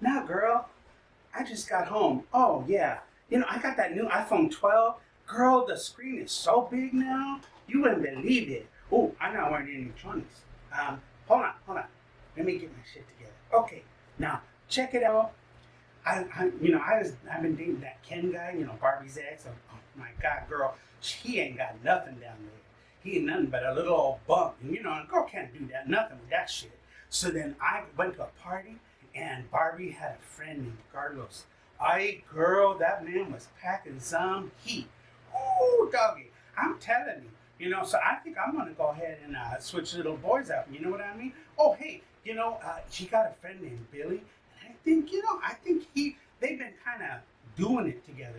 Nah, girl, I just got home. Oh, yeah. I got that new iPhone 12. Girl, the screen is so big now. You wouldn't believe it. Oh, I'm not wearing any 20s. Hold on. Let me get my shit together. Okay, now, check it out. I've been dating that Ken guy, Barbie's ex. Oh, my God, girl, he ain't got nothing down there. He ain't nothing but a little old bump. And, a girl can't do that, nothing with that shit. So then I went to a party, and Barbie had a friend named Carlos. Girl, that man was packing some heat. Ooh, doggy, I'm telling you. So I think I'm going to go ahead and switch little boys out. You know what I mean? Oh, hey, he got a friend named Billy. And I think they've been kind of doing it together,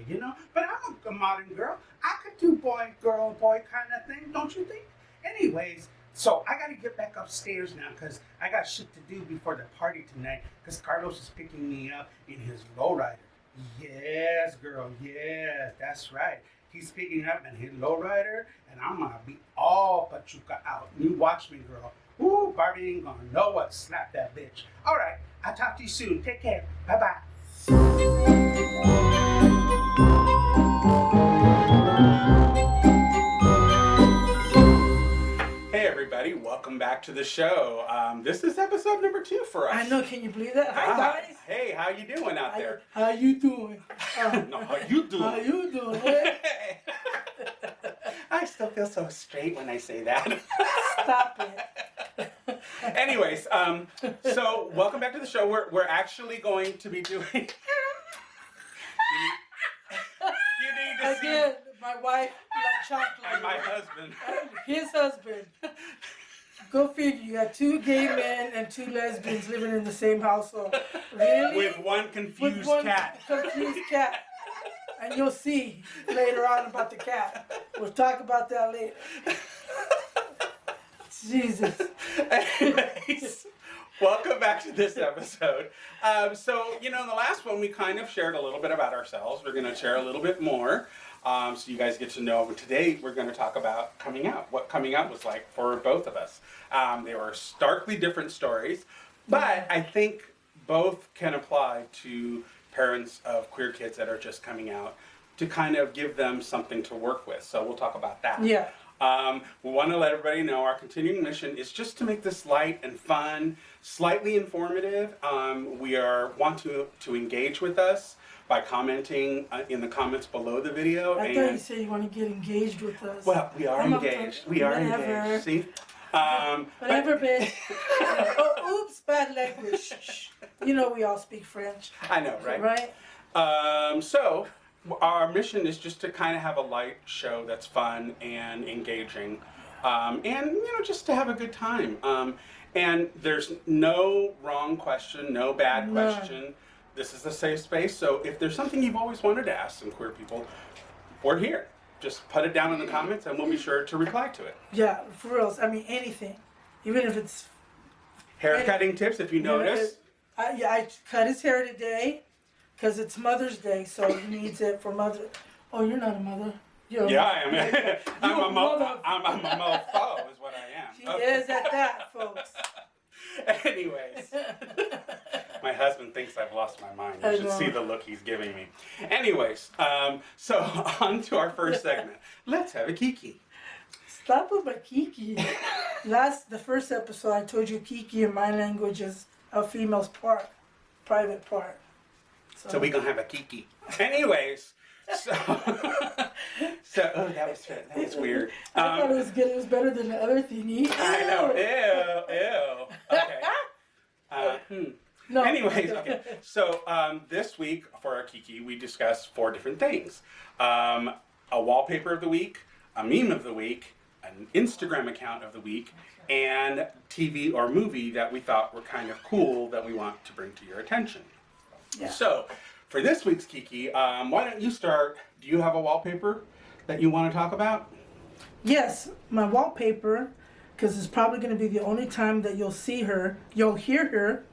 But I'm a modern girl. I could do boy, girl, boy kind of thing, don't you think? Anyways, so I got to get back upstairs now because I got shit to do before the party tonight because Carlos is picking me up in his lowrider. Yes, girl, yes, that's right. He's picking up in his lowrider, and I'm going to be all Pachuca out. You watch me, girl. Ooh, Barbie ain't going to know what. Slap that bitch. All right, I'll talk to you soon. Take care. Bye-bye. Hey everybody, welcome back to the show. This is episode number 2 for us. I know, can you believe that? Hi guys. Hey, how you doing out there? How you doing? No, how you doing? How you doing? I still feel so straight when I say that. Stop it. Anyways, so welcome back to the show. We're actually going to be doing. You need to Again, see. my wife, chocolate. And my husband. His husband. Go figure. You got 2 gay men and 2 lesbians living in the same household. Really? With one confused cat. Confused cat. And you'll see later on about the cat. We'll talk about that later. Jesus. Anyways, welcome back to this episode. So, in the last one, we kind of shared a little bit about ourselves. We're going to share a little bit more. So you guys get to know. But today, we're going to talk about coming out. What coming out was like for both of us. They were starkly different stories. But I think both can apply to parents of queer kids that are just coming out to kind of give them something to work with. So we'll talk about that. Yeah. We want to let everybody know our continuing mission is just to make this light and fun, slightly informative. We want to engage with us by commenting in the comments below the video. I thought you said you want to get engaged with us. Well, we are engaged. We are engaged. See? Whatever, bitch. Oh, oops, bad language. Shh. We all speak French. I know, right? Right? So, our mission is just to kind of have a light show that's fun and engaging, and just to have a good time. And there's no wrong question, no bad question. This is a safe space. So if there's something you've always wanted to ask some queer people, we're here. Just put it down in the comments, and we'll be sure to reply to it. Yeah, for reals. I mean, anything, even if it's hair cutting tips. If you notice, I cut his hair today. Because it's Mother's Day, so he needs it for Mother. Oh, you're not a mother. Yeah, I am. I'm a mofo is what I am. She is at that, folks. Anyways, my husband thinks I've lost my mind. You should see the look he's giving me. Anyways, so on to our first segment. Let's have a Kiki. Stop with my Kiki. The first episode, I told you Kiki in my language is a female's part, private part. So we're going to have a Kiki. Anyways, so that was weird. I thought it was good. It was better than the other thingy. I know. Ew. Okay. No. Anyways, okay. So this week for our Kiki, we discussed 4 different things. A wallpaper of the week, a meme of the week, an Instagram account of the week, and TV or movie that we thought were kind of cool that we want to bring to your attention. Yeah. So, for this week's Kiki, why don't you start? Do you have a wallpaper that you want to talk about? Yes, my wallpaper, because it's probably going to be the only time that you'll hear her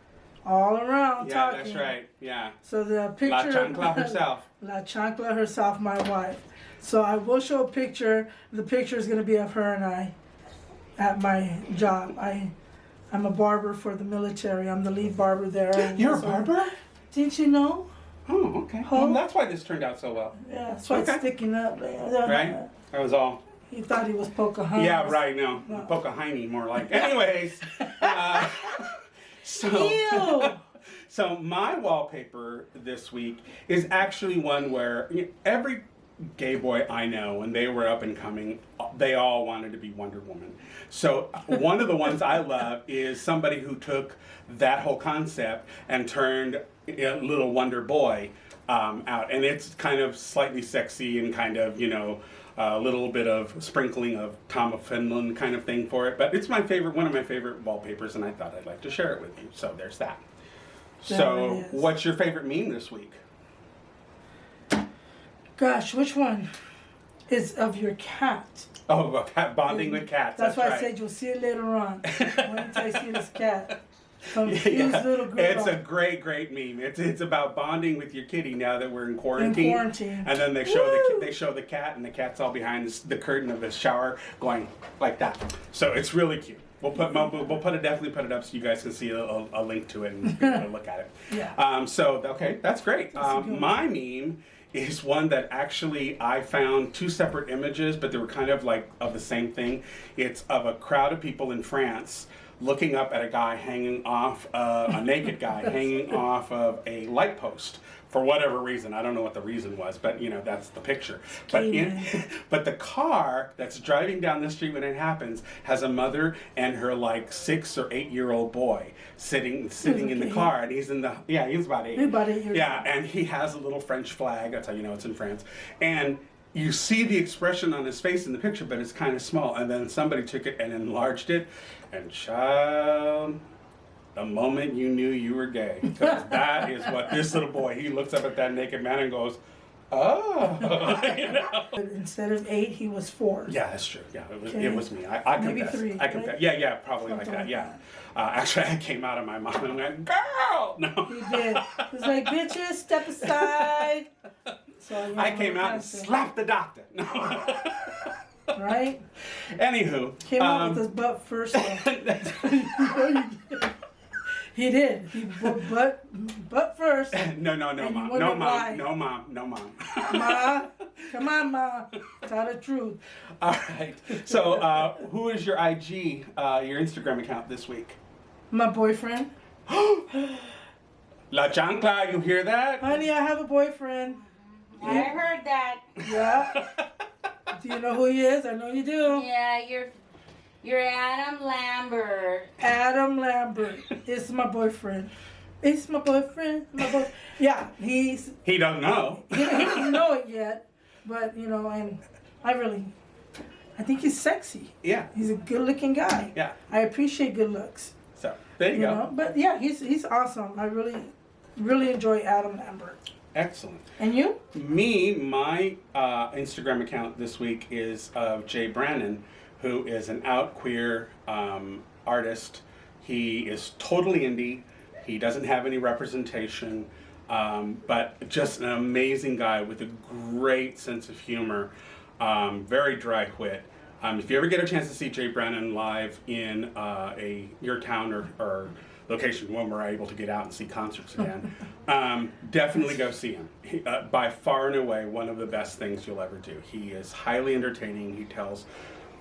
all around talking. Yeah, that's right, yeah. So the picture... La Chancla herself. La Chancla herself, my wife. So I will show a picture. The picture is going to be of her and I at my job. I'm a barber for the military. I'm the lead barber there. You're a barber? Didn't you know? Oh, okay. Well, that's why this turned out so well. Yeah, that's why it's sticking up. Right? That was all. He thought he was Pocahontas. Yeah, right. No, Pocahontas more like. Anyways, so so my wallpaper this week is actually one where every gay boy I know, when they were up and coming, they all wanted to be Wonder Woman. So one of the ones I love is somebody who took that whole concept and turned a little Wonder Boy out, and it's kind of slightly sexy and kind of, you know, a little bit of sprinkling of Tom of Finland kind of thing for it. But it's my favorite, one of my favorite wallpapers, and I thought I'd like to share it with you. So there's that. So what's your favorite meme this week? Gosh, which one is of your cat? Oh, bonding with cats. That's why right. I said you'll see it later on. Wait until I see this cat. Confused little girl. It's a great meme. It's about bonding with your kitty now that we're in quarantine. And then they show the cat, and the cat's all behind the curtain of the shower, going like that. So it's really cute. We'll definitely put it up so you guys can see a link to it and be able to look at it. Yeah. So okay, that's great. My meme is one that actually I found two separate images, but they were kind of like of the same thing. It's of a crowd of people in France looking up at a guy hanging off, a naked guy hanging off of a light post for whatever reason. I don't know what the reason was, but you know, that's the picture. But the car that's driving down the street when it happens has a mother and her like 6 or 8 year old boy sitting in the car, and he's about 8. He's about 8 years old. And he has a little French flag. That's how you know it's in France. And you see the expression on his face in the picture, but it's kind of small. And then somebody took it and enlarged it, and child, the moment you knew you were gay, because that is what this little boy, he looks up at that naked man and goes, oh. You know? Instead of 8, he was 4. Yeah, that's true. Yeah, it was me. I Maybe confess. 3. I confess. Yeah, probably something like that. Yeah. Actually, I came out of my mom and went, girl! No. He did. He was like, bitches, step aside. So, I came out and slapped the doctor. No. Right? Anywho. Came out with his butt first. He did. He butt first. No, mom. No, mom. Ma, come on, Ma. Tell the truth. All right. So, who is your IG, your Instagram account this week? My boyfriend. La Chancla, you hear that? Honey, I have a boyfriend. I heard that. Yeah. Do you know who he is? I know you do. Yeah, you're Adam Lambert. Adam Lambert is my boyfriend. It's my boyfriend. Yeah, he don't know. He doesn't know it yet, but you know, I think he's sexy. Yeah. He's a good-looking guy. Yeah. I appreciate good looks. So there you go. Know? But yeah, he's awesome. I really enjoy Adam Lambert. Excellent. And you? Me, my Instagram account this week is of Jay Brannon, who is an out queer artist. He is totally indie. He doesn't have any representation, but just an amazing guy with a great sense of humor, very dry wit. If you ever get a chance to see Jay Brannon live in your town or location when we're able to get out and see concerts again, definitely go see him. He, by far and away, one of the best things you'll ever do. He is highly entertaining. He tells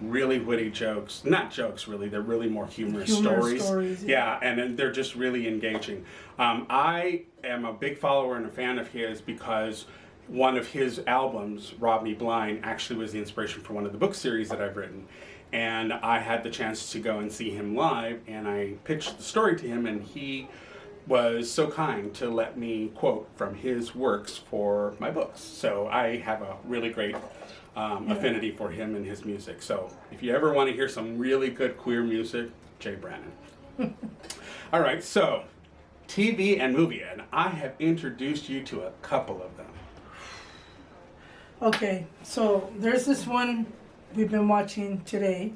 really witty jokes. Not jokes, really. They're really more humorous stories. Yeah, and they're just really engaging. I am a big follower and a fan of his because one of his albums, Rob Me Blind, actually was the inspiration for one of the book series that I've written. And I had the chance to go and see him live, and I pitched the story to him, and he was so kind to let me quote from his works for my books. So I have a really great affinity for him and his music. So if you ever want to hear some really good queer music, Jay Brannon. All right, so TV and movie, and I have introduced you to a couple of them. Okay, so there's this one we've been watching today,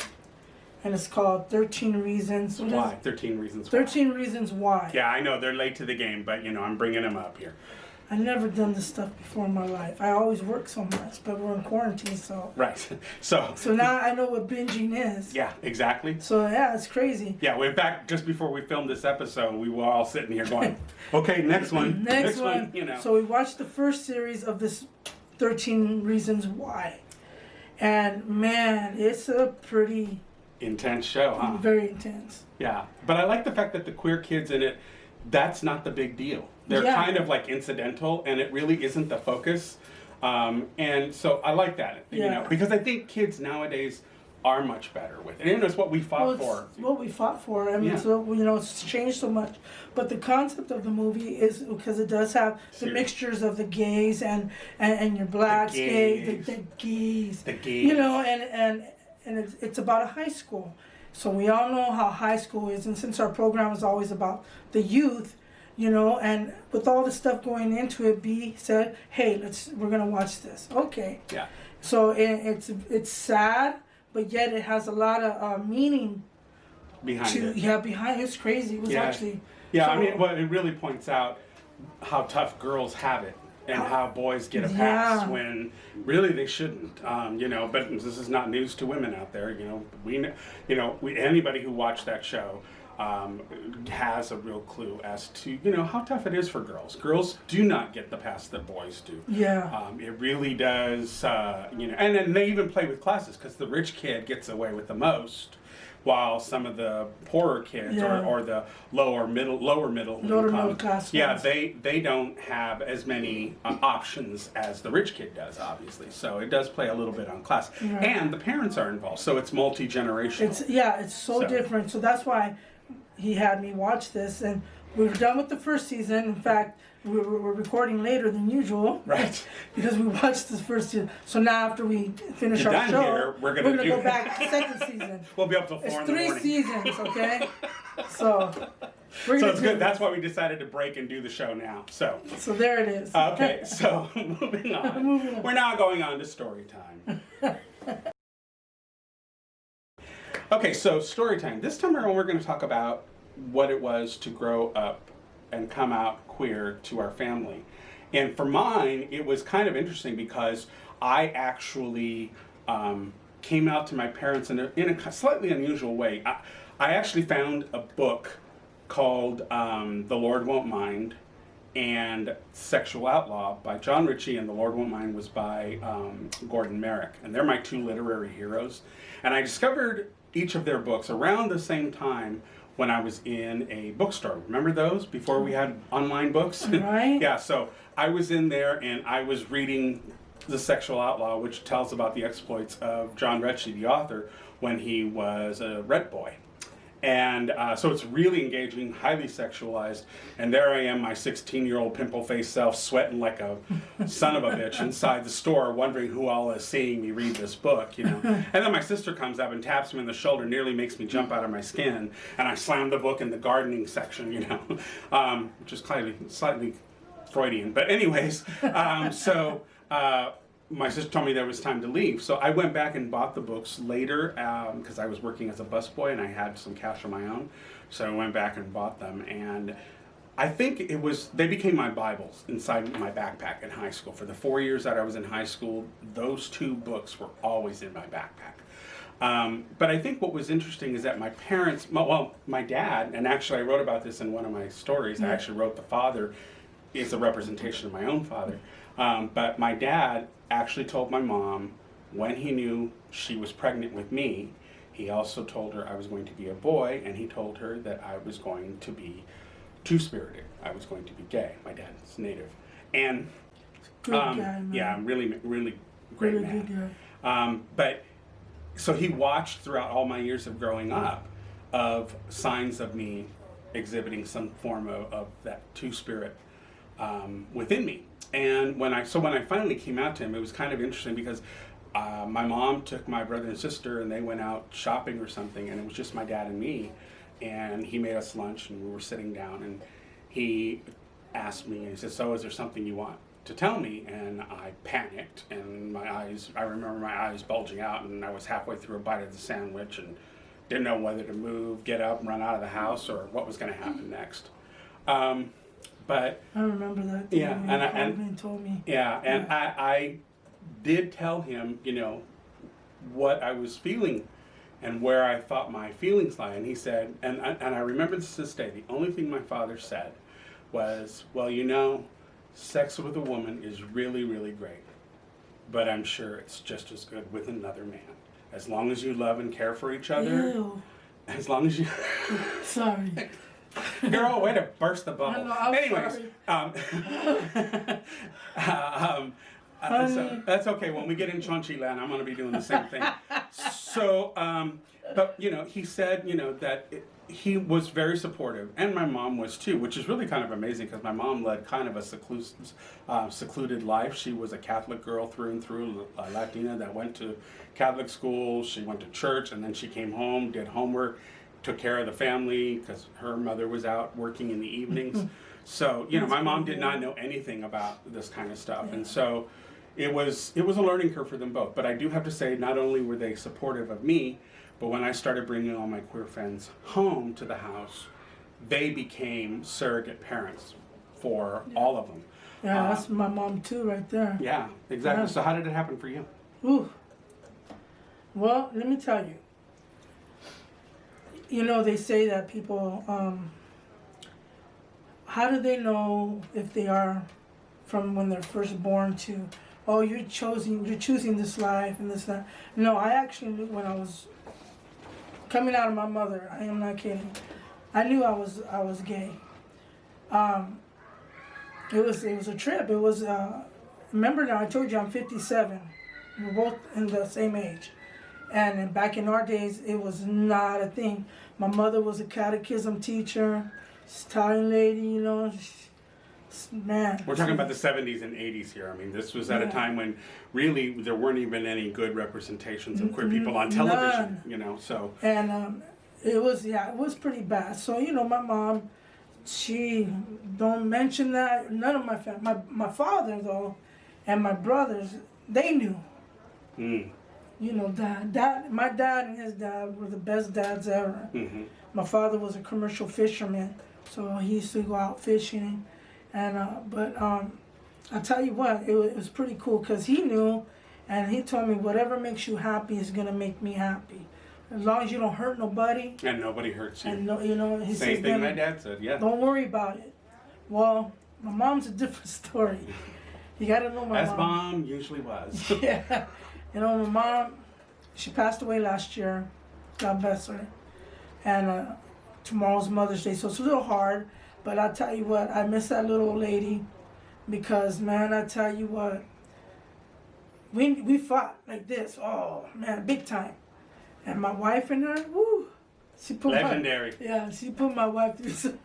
and it's called 13 Reasons. Why? 13 Reasons Why. 13 Reasons Why. Yeah, I know, they're late to the game, but, you know, I'm bringing them up here. I never done this stuff before in my life. I always work so much, but we're in quarantine, so. Right. So now I know what binging is. yeah, exactly. So yeah, it's crazy. Yeah, in fact, just before we filmed this episode, we were all sitting here going, okay, next one. Next one. You know. So we watched the first series of this 13 Reasons Why. And man, it's a pretty Intense show, huh? very intense. Yeah. But I like the fact that the queer kids in it, that's not the big deal. They're Yeah. kind of like incidental, and it really isn't the focus. And so I like that, you Yeah. know, because I think kids nowadays are much better with it. And it's what we fought for. It's what we fought for. I mean, Yeah. so it's changed so much. But the concept of the movie is because it does have the Serious. mixtures of the gays and your blacks, gays. the gays. The gays. You know, and it's about a high school. So we all know how high school is, and since our program is always about the youth, you know, and with all the stuff going into it, B said, "Hey, we're gonna watch this." Okay. Yeah. So it's sad, but yet it has a lot of meaning Behind it. behind it's crazy. It was Yeah. actually Yeah, so- I mean, well, it really points out how tough girls have it and how boys get a pass Yeah. when really they shouldn't. You know, but this is not news to women out there. You know, anybody who watched that show has a real clue as to how tough it is for girls. Girls do not get the pass that boys do. Yeah. It really does. And then they even play with classes because the rich kid gets away with the most, while some of the poorer kids Yeah. or the lower middle income, class yeah, ones. they don't have as many options as the rich kid does, obviously. So it does play a little bit on class, Right. and the parents are involved, so it's multi-generational. It's so So- different. So that's why he had me watch this, and we were done with the first season. In fact, we're recording later than usual, Right. because we watched the first season. So now after we finish You're our done show, here, we're gonna do- go back to the second season. We'll be up till 4 It's in the 3 morning. seasons, okay? So we're So gonna it's do good. That's why we decided to break and do the show now. So. So there it is. Okay, so moving on. Moving on. We're now going on to story time. Okay, so story time. This time around, we're going to talk about what it was to grow up and come out queer to our family. And for mine, it was kind of interesting because I actually came out to my parents in a slightly unusual way. I actually found a book called The Lord Won't Mind and Sexual Outlaw by John Ritchie, and The Lord Won't Mind was by Gordon Merrick. And they're my two literary heroes. And I discovered each of their books around the same time when I was in a bookstore. Remember those before we had online books? Right. Yeah, so I was in there and I was reading The Sexual Outlaw, which tells about the exploits of John Ritchie, the author, when he was a red boy. And so it's really engaging, highly sexualized. And there I am, my 16-year-old pimple-faced self, sweating like a son of a bitch inside the store, wondering who all is seeing me read this book, And then my sister comes up and taps me on the shoulder, nearly makes me jump out of my skin. And I slam the book in the gardening section, which is slightly Freudian. But anyways, my sister told me there was time to leave. So I went back and bought the books later because I was working as a busboy and I had some cash of my own. So I went back and bought them. And I think they became my Bibles inside my backpack in high school. For the 4 years that I was in high school, those two books were always in my backpack. But I think what was interesting is that my parents, my dad, and actually I wrote about this in one of my stories. I actually wrote the father is a representation of my own father. But my dad actually told my mom when he knew she was pregnant with me, he also told her I was going to be a boy, and he told her that I was going to be two-spirited. I was going to be gay. My dad's Native. And Good guy, man. yeah, really, really great Really man. good guy. But so he watched throughout all my years of growing up of signs of me exhibiting some form of that two-spirit within me. And when I finally came out to him, it was kind of interesting because my mom took my brother and sister and they went out shopping or something, and it was just my dad and me. And he made us lunch and we were sitting down, and he asked me, and he said, "So is there something you want to tell me?" And I panicked, and I remember my eyes bulging out, and I was halfway through a bite of the sandwich and didn't know whether to move, get up, and run out of the house, or what was going to happen next. But I remember that. Yeah, when and you called me and told me. yeah, and I did tell him, you know, what I was feeling and where I thought my feelings lie. And he said, and I remember this to this day, the only thing my father said was, well, you know, sex with a woman is really, really great, but I'm sure it's just as good with another man. As long as you love and care for each other, Ew. as long as you... Sorry. Girl, way to burst the bubble. I know, I'm Anyways, sorry. so that's okay. When we get in Chonchi land, I'm going to be doing the same thing. So, but you know, he said, you know, that he was very supportive, and my mom was too, which is really kind of amazing because my mom led kind of a secluded life. She was a Catholic girl through and through, a Latina that went to Catholic school. She went to church, and then she came home, did homework, took care of the family because her mother was out working in the evenings. So, you know, my mom did not know anything about this kind of stuff. And so it was a learning curve for them both. But I do have to say, not only were they supportive of me, but when I started bringing all my queer friends home to the house, they became surrogate parents for all of them. Yeah, that's my mom too, right there. Yeah, exactly. Yeah. So how did it happen for you? Ooh. Well, let me tell you. You know, they say that people, how do they know if they are from when they're first born to, oh, you're choosing this life and this, that. No, I actually knew when I was coming out of my mother. I am not kidding. I knew I was gay. It was a trip. It was, remember now, I told you I'm 57. We're both in the same age. And back in our days, it was not a thing. My mother was a catechism teacher, Italian lady, you know. Man. We're talking about the 70s and 80s here. I mean, this was at a time when really there weren't even any good representations of queer people on television, None. you know, so. And it was pretty bad. So, you know, my mom, she, don't mention that, none of my family, my father though, and my brothers, they knew. Mm. You know, my dad and his dad were the best dads ever. Mm-hmm. My father was a commercial fisherman, so he used to go out fishing. And I tell you what, it was pretty cool because he knew, and he told me whatever makes you happy is gonna make me happy, as long as you don't hurt nobody. And nobody hurts you. And no, you know, he Same says, thing my dad said, yeah. don't worry about it. Well, my mom's a different story. You gotta know my As mom. mom usually was. Yeah. You know, my mom, she passed away last year. God bless her. And tomorrow's Mother's Day, so it's a little hard. But I tell you what, I miss that little old lady because, man, I tell you what, we fought like this. Oh, man, big time. And my wife and her, woo, she put Legendary. she put my wife through some.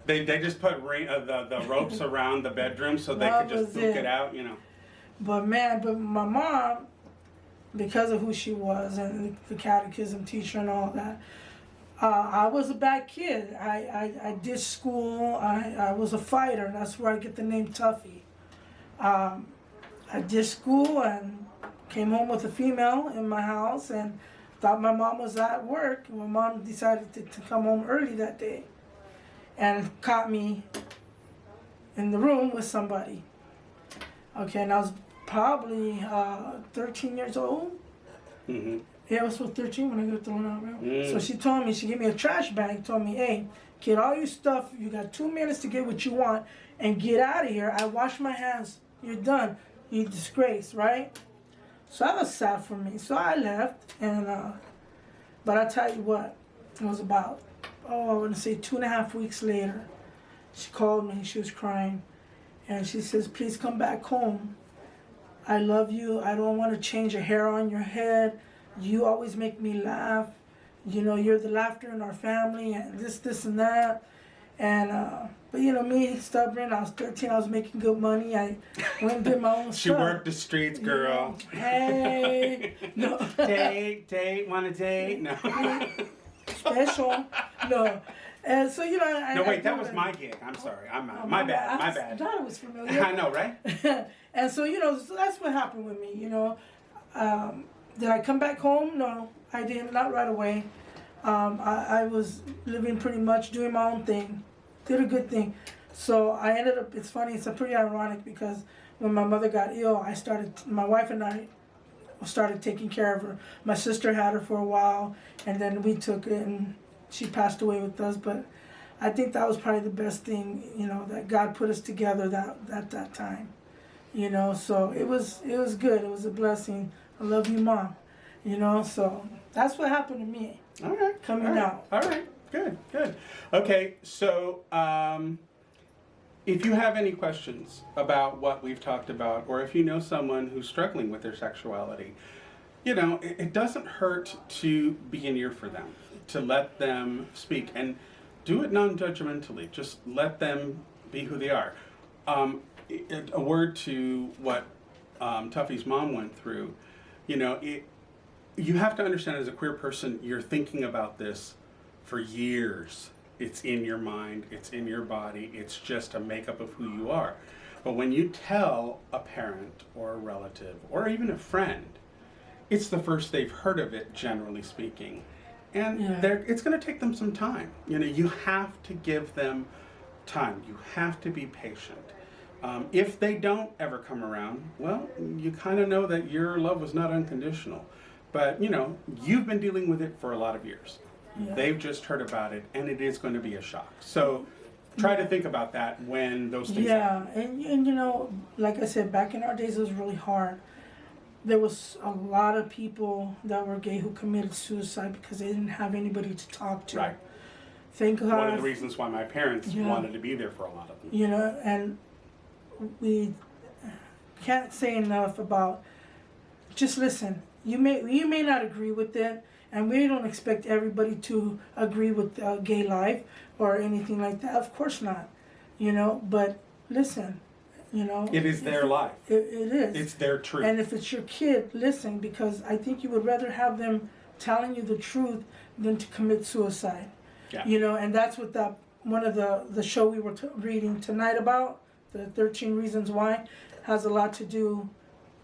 They just put the ropes around the bedroom so they could just duke it out, you know. But my mom, because of who she was and the catechism teacher and all that, I was a bad kid. I did school. I was a fighter. That's where I get the name Tuffy. I did school and came home with a female in my house and thought my mom was at work. My mom decided to come home early that day and caught me in the room with somebody. Okay, and I was probably 13 years old. Mm-hmm. Yeah, I was 13 when I got thrown out. Right? Mm. So she told me, she gave me a trash bag, told me, hey, get all your stuff, you got 2 minutes to get what you want, and get out of here. I wash my hands, you're done. You disgrace, right? So that was sad for me. So I left, and but I tell you what, it was about, I want to say 2.5 weeks later, she called me, she was crying, and she says, please come back home. I love you. I don't want to change a hair on your head. You always make me laugh. You know, you're the laughter in our family and this and that. And, but you know, me, stubborn, I was 13, I was making good money. I went and did my own She stuff. worked the streets, girl. You know, hey, no. Date, want to date? No. Special, no. And so, you know, No, wait, that was my gig. I'm sorry. My bad. I thought it was familiar. I know, right? And so, you know, so that's what happened with me, you know. Did I come back home? No, I didn't, not right away. I was living pretty much, doing my own thing. Did a good thing. So I ended up, it's funny, it's a pretty ironic because when my mother got ill, my wife and I started taking care of her. My sister had her for a while, and then we took it, and she passed away with us. But I think that was probably the best thing, that God put us together that time. So it was good. It was a blessing. I love you, Mom. So that's what happened to me. All right. Coming out. All right. Good. Okay, so if you have any questions about what we've talked about, or if you know someone who's struggling with their sexuality, it doesn't hurt to be an ear for them, to let them speak, and do it non-judgmentally. Just let them be who they are. A word to what Tuffy's mom went through, you have to understand as a queer person, you're thinking about this for years. It's in your mind, it's in your body, it's just a makeup of who you are. But when you tell a parent or a relative or even a friend, it's the first they've heard of it, generally speaking. And it's going to take them some time. You have to give them time. You have to be patient. If they don't ever come around, well, you kind of know that your love was not unconditional. But, you've been dealing with it for a lot of years. Yeah. They've just heard about it, and it is going to be a shock. So try to think about that when those things happen. And like I said, back in our days, it was really hard. There was a lot of people that were gay who committed suicide because they didn't have anybody to talk to. Right. Thank God. One of the reasons why my parents wanted to be there for a lot of them. And we can't say enough about, just listen. You may not agree with it, and we don't expect everybody to agree with gay life or anything like that. Of course not. But listen, it is their life. It is. It's their truth. And if it's your kid, listen, because I think you would rather have them telling you the truth than to commit suicide. Yeah. And that's what one of the show we were reading tonight about, the 13 Reasons Why, has a lot to do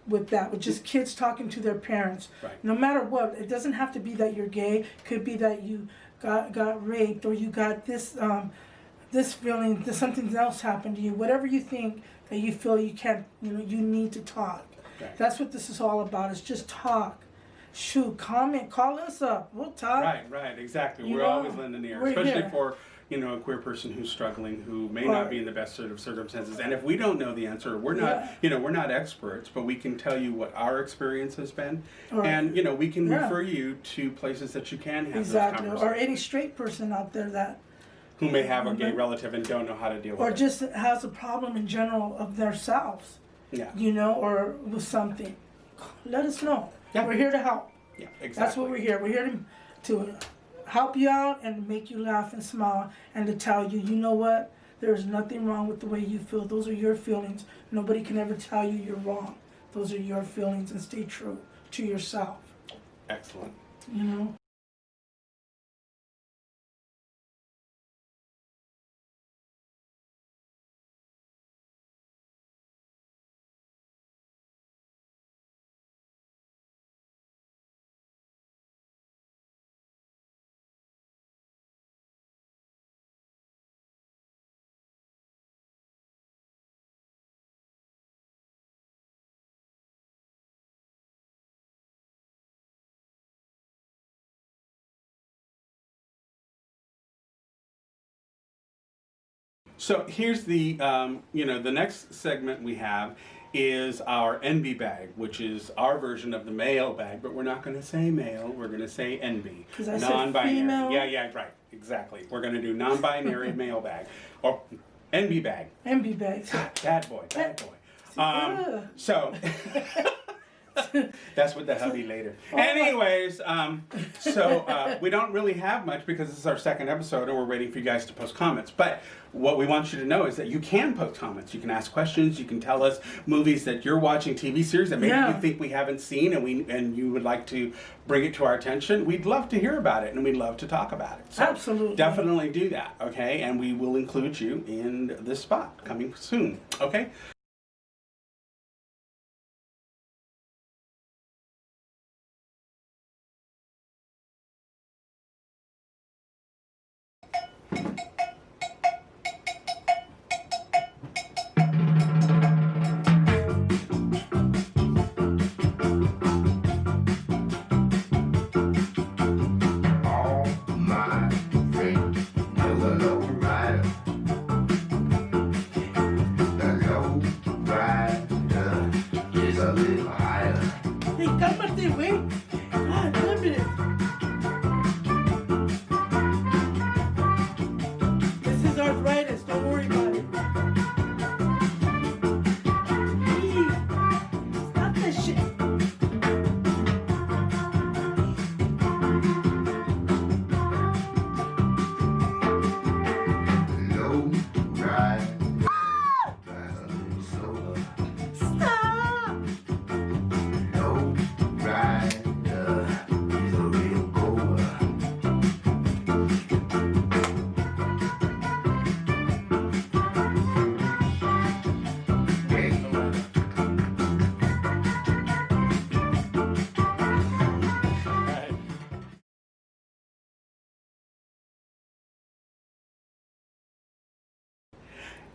with that, with just kids talking to their parents. Right. No matter what, it doesn't have to be that you're gay. It could be that you got raped, or you got this feeling that something else happened to you. Whatever you think that you feel you can't, you need to talk. Right. That's what this is all about. It's just talk. Shoot, comment, call us up. We'll talk. Right, exactly. We're always lending the ear, especially for a queer person who's struggling, who may not be in the best sort of circumstances. And if we don't know the answer, we're not, we're not experts, but we can tell you what our experience has been, and we can refer you to places that you can have those conversations. Or any straight person out there that who may have a gay relative and don't know how to deal with it, or just has a problem in general of themselves. Or with something. Let us know. Yeah. We're here to help. Yeah, exactly. That's what we're here. We're here to help you out and make you laugh and smile, and to tell you, you know what? There's nothing wrong with the way you feel. Those are your feelings. Nobody can ever tell you you're wrong. Those are your feelings, and stay true to yourself. Excellent. So here's the, the next segment we have is our NB bag, which is our version of the male bag, but we're not going to say male, we're going to say NB. Because I said female. Yeah, right, exactly. We're going to do non-binary male bag, or NB bag. NB bag. Bad boy. So... That's what the hubby later. Anyways, we don't really have much because this is our second episode and we're waiting for you guys to post comments. But what we want you to know is that you can post comments. You can ask questions. You can tell us movies that you're watching, TV series that maybe you think we haven't seen and you would like to bring it to our attention. We'd love to hear about it and we'd love to talk about it. So absolutely. Definitely do that, okay? And we will include you in this spot coming soon, okay? it. This is arthritis. Don't worry about it. Eee, stop that shit.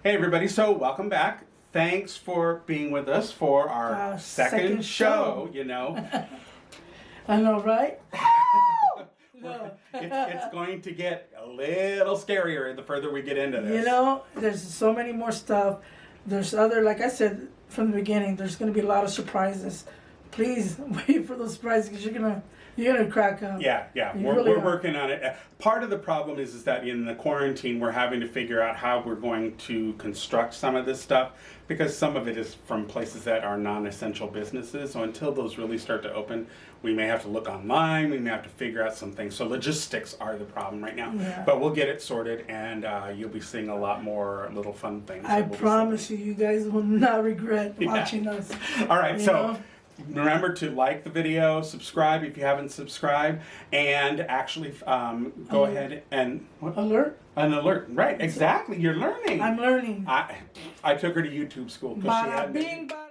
Hey everybody, so welcome back. Thanks for being with us for our second show, you know. I know, right? No. It's going to get a little scarier the further we get into this. You know, there's so many more stuff. There's other, like I said from the beginning, there's going to be a lot of surprises. Please wait for those surprises because you're gonna crack up. Yeah, You we're really are. working on it. Part of the problem is that in the quarantine, we're having to figure out how we're going to construct some of this stuff because some of it is from places that are non-essential businesses. So until those really start to open, we may have to look online. We may have to figure out some things. So logistics are the problem right now. Yeah. But we'll get it sorted, and you'll be seeing a lot more little fun things. I that we'll be promise you guys will not regret Yeah. watching us. All right, You so know? remember to like the video, subscribe if you haven't subscribed, and actually go ahead and Alert? an alert. Right, exactly. You're learning. I'm learning. I took her to YouTube school because she Bada had. bing, bada